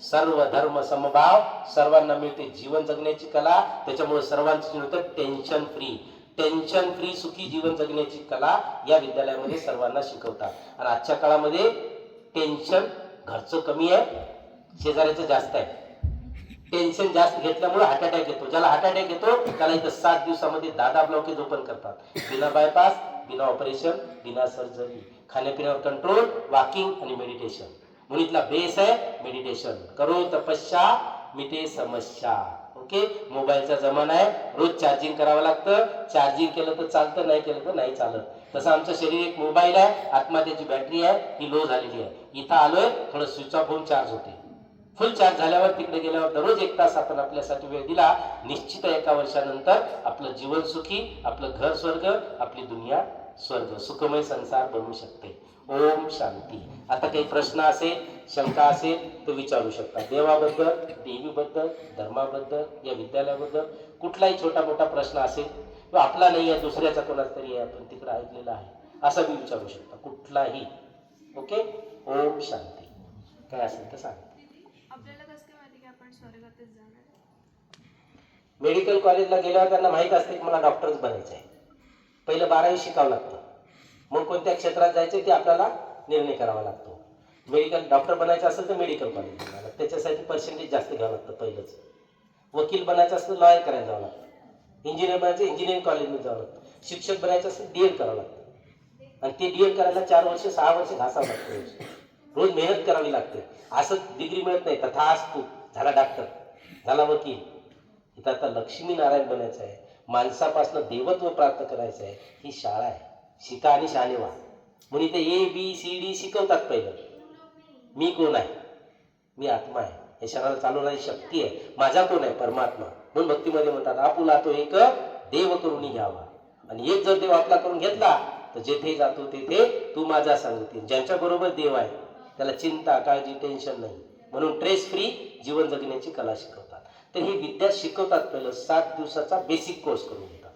सर्व धर्म समभाव, सर्वांना मिळते जीवन जगण्याची कला. त्याच्यामुळे सर्वांचं होतं टेन्शन फ्री. टेन्शन फ्री सुखी जीवन जगण्याची कला या विद्यालयामध्ये सर्वांना शिकवतात. आणि आजच्या काळामध्ये टेन्शन घरचं कमी आहे, शेजाऱ्याचं जास्त आहे. टेन्शन जास्त घेतल्यामुळे हार्ट अटॅक येतो. ज्याला हार्ट अटॅक येतो त्याला इथं 7 दिवसामध्ये 10 ब्लॉकेज ओपन करतात. बिना बायपास, बिना ऑपरेशन, बिना सर्जरी. खाण्यापिण्यावर कंट्रोल, वॉकिंग आणि मेडिटेशन. म्हणून इथला बेस आहे मेडिटेशन. करो तपस्या मिटे समस्या. ओके. मोबाईलचा जमाना आहे, रोज चार्जिंग करावं लागतं. चार्जिंग केलं तर चालतं, नाही केलं तर नाही चालत. तसं आमचं शरीर एक मोबाईल आहे, आत्मा त्याची बॅटरी आहे, ही लो झालेली आहे. इथं आलोय, थोडं स्विच ऑफ होऊन चार्ज होते. फुल चार्ज झाल्यावर तिकडे गेल्यावर दररोज 1 तास आपण आपल्यासाठी वेळ दिला, निश्चित 1 वर्षानंतर आपलं जीवन सुखी, आपलं घर स्वर्ग, आपली दुनिया स्वर्ग, सुखमय संसार बनवू शकते. ओम शांती. आता काही प्रश्न असेल, शंका असेल तर विचारू शकता. देवाबद्दल, देवीबद्दल, धर्माबद्दल, या विद्यालयाबद्दल कुठलाही छोटा मोठा प्रश्न असेल किंवा आपला नाही आहे, दुसऱ्याचा कोणाचा तरी आहे, आपण तिकडे ऐकलेला आहे, असा मी विचारू शकता कुठलाही. ओके. ओम शांती. काय असेल तर सांग. आपल्याला कसं काय माहिती की आपण स्वर्गातच जाणार? मेडिकल कॉलेजला गेल्यावर त्यांना माहीत असते की मला डॉक्टरच बनायचं आहे. पहिलं 12वी शिकावं लागतं, मग कोणत्या क्षेत्रात जायचं ते आपल्याला निर्णय करावा लागतो. मेडिकल डॉक्टर बनायचं असेल तर मेडिकल कॉलेज जावं, त्याच्यासाठी पर्सेंटेज जास्त घ्यावं लागतं पहिलंच. वकील बनायचं असेल तर लॉयर करायला जावं लागतं. इंजिनियर बनायचं इंजिनिअरिंग कॉलेजमध्ये जावं लागतं. शिक्षक बनायचं असेल DED करावं लागतं. आणि ते DED करायला 4 वर्ष 6 वर्ष घासावं लागतं. रोज मेहनत करावी लागते. असं डिग्री मिळत नाही, तथास्तु झाला डॉक्टर, झाला वकील. इथं आता लक्ष्मीनारायण बनायचं आहे, माणसापासून देवत्व प्राप्त करायचं आहे. ही शाळा आहे, शिका आणि शहाणे व्हा. म्हणून इथे ABCD शिकवतात. पहिलं मी कोण आहे, मी आत्मा आहे, या शरीराला चालवणारी शक्ती आहे. माझा कोण आहे, परमात्मा. म्हणून भक्तीमध्ये म्हणतात आपुला तो एक देव करून घ्यावा. आणि एक जर देव आपला करून घेतला तर जेथे जातो तेथे तू माझा सांगतील. ज्यांच्या बरोबर देव आहे त्याला चिंता, काळजी, टेन्शन नाही. म्हणून स्ट्रेस फ्री जीवन जगण्याची कला शिकवतात. तर ही विद्या शिकवतात. पहिलं 7 दिवसाचा बेसिक कोर्स करून घेतात.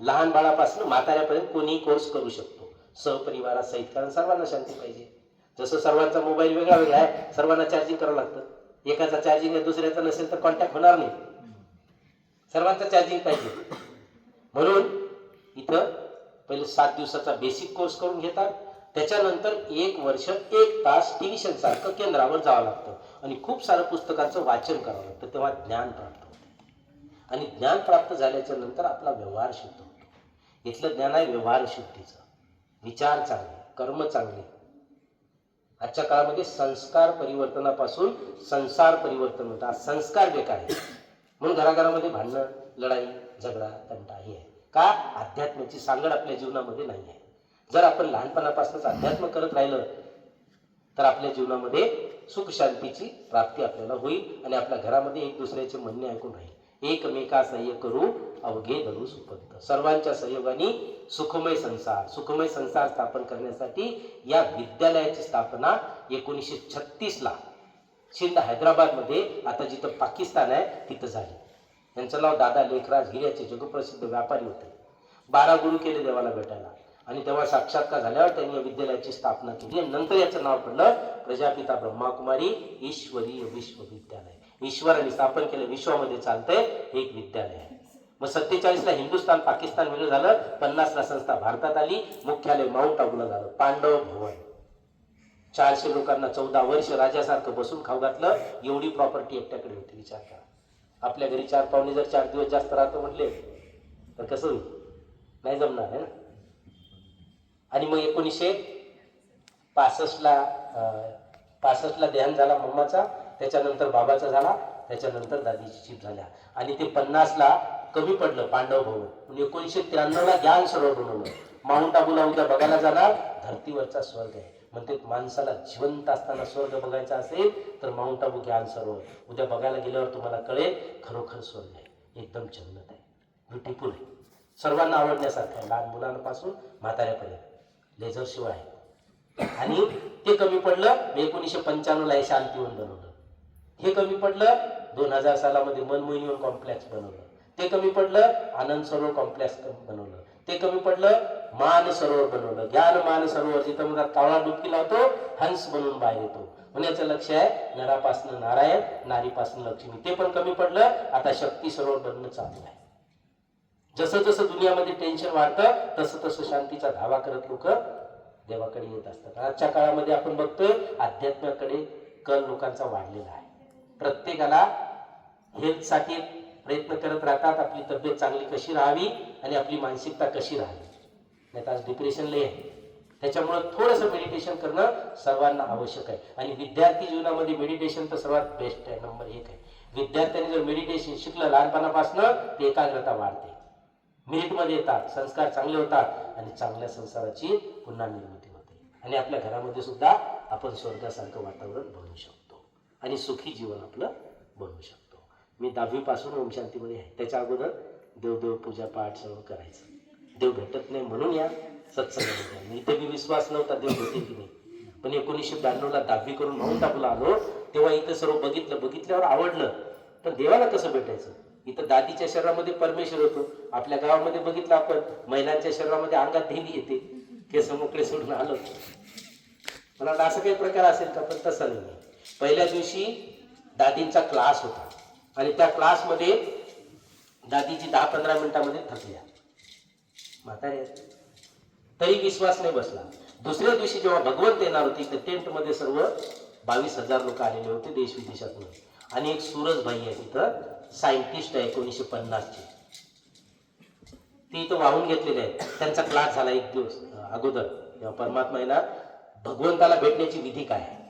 लहान बाळापासून म्हाताऱ्यापर्यंत कोणीही कोर्स करू शकतो, सहपरिवारासहित. कारण सर्वांना शांती पाहिजे. जसं सर्वांचा मोबाईल वेगळा वेगळा आहे, सर्वांना चार्जिंग करावं लागतं. एकाचा चार्जिंग आहे, दुसऱ्याचा नसेल तर कॉन्टॅक्ट होणार नाही. सर्वांचा चार्जिंग पाहिजे. म्हणून इथं पहिले 7 दिवसाचा बेसिक कोर्स करून घेतात. त्याच्यानंतर 1 वर्ष 1 तास ट्युशन सारखं केंद्रावर जावं लागतं आणि खूप सारं पुस्तकांचं वाचन करावं लागतं. तेव्हा ज्ञान प्राप्त होते. आणि ज्ञान प्राप्त झाल्याच्या नंतर आपला व्यवहार शुद्ध होतो. इथलं ज्ञान आहे व्यवहार शुद्धीचं. विचार चांगले, कर्म चांगले. आजच्या काळामध्ये संस्कार परिवर्तनापासून संसार परिवर्तन होतं. आज संस्कार बेकार आहे, म्हणून घराघरामध्ये भांडणं, लढाई, झगडा, तंटा हे आहे. का? अध्यात्माची सांगड आपल्या जीवनामध्ये नाही आहे. जर आपण लहानपणापासूनच अध्यात्म करत राहिलं तर आपल्या जीवनामध्ये सुख शांतीची प्राप्ती आपल्याला होईल आणि आपल्या घरामध्ये एक दुसऱ्याचे म्हणणे ऐकून राहील. एकमेका सह्य करू अवघे धरू सुपंथ. सर्वांच्या सहयोगाने सुखमय संसार, सुखमय संसार स्थापन करण्यासाठी या विद्यालयाची स्थापना 1936ला सिंध हैदराबादमध्ये, आता जिथं पाकिस्तान आहे तिथं झाली. यांचं नाव दादा लेखराज हिऱ्याचे जगप्रसिद्ध व्यापारी होते. 12 गुरु केले देवाला भेटायला. आणि तेव्हा साक्षात्कार झाल्यावर त्यांनी या विद्यालयाची स्थापना केली. आणि नंतर याचं नाव पडलं प्रजापिता ब्रह्माकुमारी ईश्वरीय विश्वविद्यालय. ईश्वराने स्थापन केलं, विश्वामध्ये चालतंय, एक विद्यालय आहे. मग 47ला हिंदुस्थान पाकिस्तान वेगळं झालं. 50ला संस्था भारतात आली. मुख्यालय माउंट आबूला झालं, पांडव भवन. 400 लोकांना 14 वर्ष राजासारखं बसून खाऊ घातलं. एवढी प्रॉपर्टी एकट्याकडे होती. विचार करा, आपल्या घरी 4 पाहुणे जर 4 दिवस जास्त राहतो म्हटले तर कसं होईल? नाही जमणार आहे ना. आणि मग 1965ला देहांत झाला मम्माचा, त्याच्यानंतर बाबाचा झाला, त्याच्यानंतर दादीची चीप झाल्या. आणि ते 50ला कमी पडलं पांडव भवन. 1993ला ज्ञान सरोवर बनवलं. माउंट आबूला उद्या बघायला जाणार, धर्तीवरचा स्वर्ग आहे. म्हणते माणसाला जिवंत असताना स्वर्ग बघायचा असेल तर माउंट आबू ज्ञान सरोवर उद्या बघायला गेल्यावर तुम्हाला कळेल खरोखर स्वर्ग आहे. एकदम जन्नत आहे, ब्युटिफुल आहे, सर्वांना आवडण्यासारखं आहे, लहान मुलांपासून म्हाताऱ्यापर्यंत. लेझर शिवाय आहे. आणि ते कमी पडलं 1995ला हे शांतीवन बनवलं. हे कमी पडलं 2000 सालामध्ये मनमोहिनीवन कॉम्प्लेक्स बनवलं. ते कमी पडलं आनंद सरोवर कॉम्प्लेक्स बनवलं. ते कमी पडलं मान सरोवर बनवलं. ज्ञान मान सरोवर, जिथं मला कावळा डुबकी लावतो हंस बनून बाहेर येतो. होण्याचं लक्ष आहे नरापासून नारायण, नारीपासून लक्ष्मी. ते पण कमी पडलं. आता शक्ती सरोवर बनणं चालू आहे. जसं जसं दुनियामध्ये टेन्शन वाढतं तसं तसं शांतीचा धावा करत लोक देवाकडे येत असतात. आजच्या काळामध्ये आपण बघतोय अध्यात्माकडे कल लोकांचा वाढलेला आहे. प्रत्येकाला हेल्थसाठी प्रयत्न करत राहतात, आपली तब्येत चांगली कशी राहावी आणि आपली मानसिकता कशी राहावी. नाही तर आज डिप्रेशन लय आहे. त्याच्यामुळे थोडंसं मेडिटेशन करणं सर्वांना आवश्यक आहे. आणि विद्यार्थी जीवनामध्ये मेडिटेशन तर सर्वात बेस्ट आहे, नंबर 1 आहे. विद्यार्थ्यांनी जर मेडिटेशन शिकलं लहानपणापासून ते एकाग्रता वाढते, मिनिटमध्ये येतात, संस्कार चांगले होतात आणि चांगल्या संसाराची पुन्हा निर्मिती होते. आणि आपल्या घरामध्ये सुद्धा आपण स्वर्गासारखं वातावरण बनवू शकतो आणि सुखी जीवन आपलं बनवू शकतो. मी 10वी पासून ओम शांतीमध्ये आहे. त्याच्या अगोदर देवदेव पूजा पाठ सर्व करायचं. देव भेटत नाही म्हणून या सत्संगामध्ये. इथे मी विश्वास नव्हता देव भेटेल की नाही. पण 1992ला 10वी करून माउंट आबूला आलो तेव्हा इथं सर्व बघितल्यावर आवडलं. पण देवाला कसं भेटायचं. इथं दादीच्या शरीरामध्ये परमेश्वर होतो. आपल्या गावामध्ये बघितलं आपण महिलांच्या शरीरामध्ये अंगात देवी येते. केस मोकळे सोडून आलो. मला वाटलं असं काही प्रकार असेल का, पण तसं नाही. पहिल्या दिवशी दादींचा क्लास होता आणि त्या क्लासमध्ये दादीची 10-15 मिनिटांमध्ये थकल्या. म्हातारे तरी विश्वास नाही बसला. दुसऱ्या दिवशी जेव्हा भगवंत येणार होती तर टेंटमध्ये सर्व 22,000 लोक आलेले होते देश विदेशातून. आणि एक सूरजभाई आहे तिथं, सायंटिस्ट आहे 1950चे. ते इथं वाहून घेतलेले आहेत. त्यांचा क्लास झाला एक दिवस अगोदर. तेव्हा परमात्मा येणार, भगवंताला भेटण्याची विधी काय आहे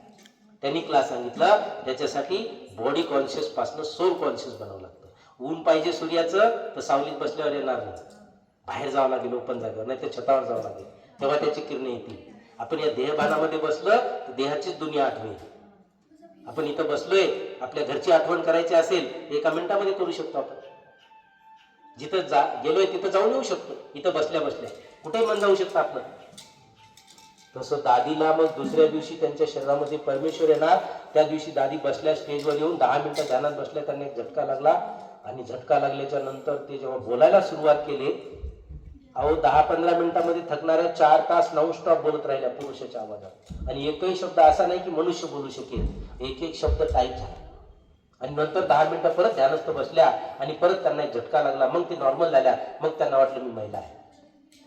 त्यांनी क्लास सांगितलं. त्याच्यासाठी बॉडी कॉन्शियस पासून सोल कॉन्शियस बनावं लागतं. ऊन पाहिजे सूर्याचं तर सावलीत बसल्यावर येणार नाही, बाहेर जावं लागेल ओपन जागेवर, नाही तर छतावर जावं लागेल, तेव्हा त्याची किरणे येतील. आपण या देहभानामध्ये बसलं तर देहाचीच दुनिया आठवेल. आपण इथं बसलोय, आपल्या घरची आठवण करायची असेल 1 मिनिटामध्ये करू शकतो. आपण जिथं गेलोय तिथं जाऊन येऊ शकतो. इथं बसल्या बसल्या कुठेही मन जाऊ शकतं आपलं. तसं दादीला मग दुसऱ्या दिवशी त्यांच्या शरीरामध्ये परमेश्वर येणार. त्या दिवशी दादी बसल्या स्टेजवर येऊन 10 मिनिटं ध्यानात बसल्या. त्यांना एक झटका लागला आणि झटका लागल्याच्या नंतर ते जेव्हा बोलायला सुरुवात केली, अहो 10-15 मिनिटांमध्ये थकणाऱ्या 4 तास नॉनस्टॉप बोलत राहिल्या पुरुषाच्या आवाजात. आणि एकही शब्द असा नाही की मनुष्य बोलू शकेल. एक शब्द टाईप झाला. आणि नंतर 10 मिनिटं परत ध्यानस्थ बसल्या आणि परत त्यांना एक झटका लागला. मग ते नॉर्मल झाल्या. मग त्यांना वाटलं मी महिला आहे.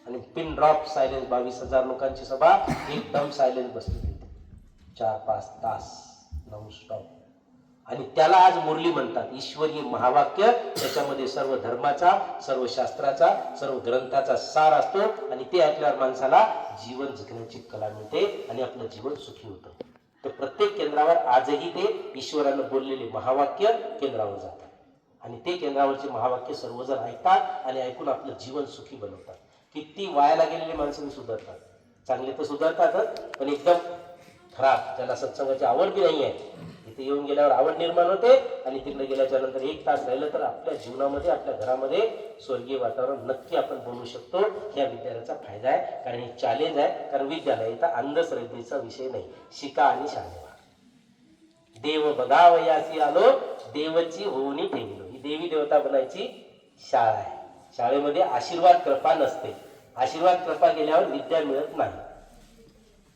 आणि पिन ड्रॉप सायलेन्स, 22,000 लोकांची सभा एकदम सायलेन्स बसली 4-5 तास नॉनस्टॉप. आणि त्याला आज मुरली म्हणतात. ईश्वरी महावाक्य, त्याच्यामध्ये सर्व धर्माचा, सर्व शास्त्राचा, सर्व ग्रंथाचा सार असतो. आणि ते ऐकल्यावर माणसाला जीवन जगण्याची कला मिळते आणि आपलं जीवन सुखी होतं. तर प्रत्येक केंद्रावर आजही ते ईश्वरानं बोललेले महावाक्य केंद्रावर जातात. आणि ते केंद्रावरचे महावाक्य सर्वजण ऐकतात आणि ऐकून आपलं जीवन सुखी बनवतात. किती वायाला गेलेले माणसं सुधारतात. चांगले तर सुधारतातच, पण एकदम खराब, ज्याला सत्संगाची आवड बी नाही आहे, इथे येऊन गेल्यावर आवड निर्माण होते आणि तिकडे गेल्याच्या नंतर 1 तास राहिलं तर आपल्या जीवनामध्ये, आपल्या घरामध्ये स्वर्गीय वातावरण नक्की आपण बनवू शकतो. ह्या विद्यालयाचा फायदा आहे. कारण हे चॅलेंज आहे. कारण विद्यालय इथं अंधश्रद्धेचा विषय नाही. शिका आणि शाळेवा. देव बघावयासी आलो, देवची होऊनी ठेवलो. ही देवी देवता बनायची शाळा आहे. शाळेमध्ये आशीर्वाद कृपा नसते. आशीर्वाद कृपा गेल्यावर विद्या मिळत नाही.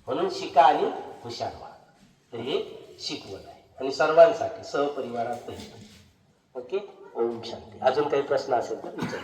म्हणून शिका आणि हुशार व्हा. तर हे शिकवण आहे आणि सर्वांसाठी सहपरिवारातही. ओके. ओम शांती. अजून काही प्रश्न असेल तर विचार.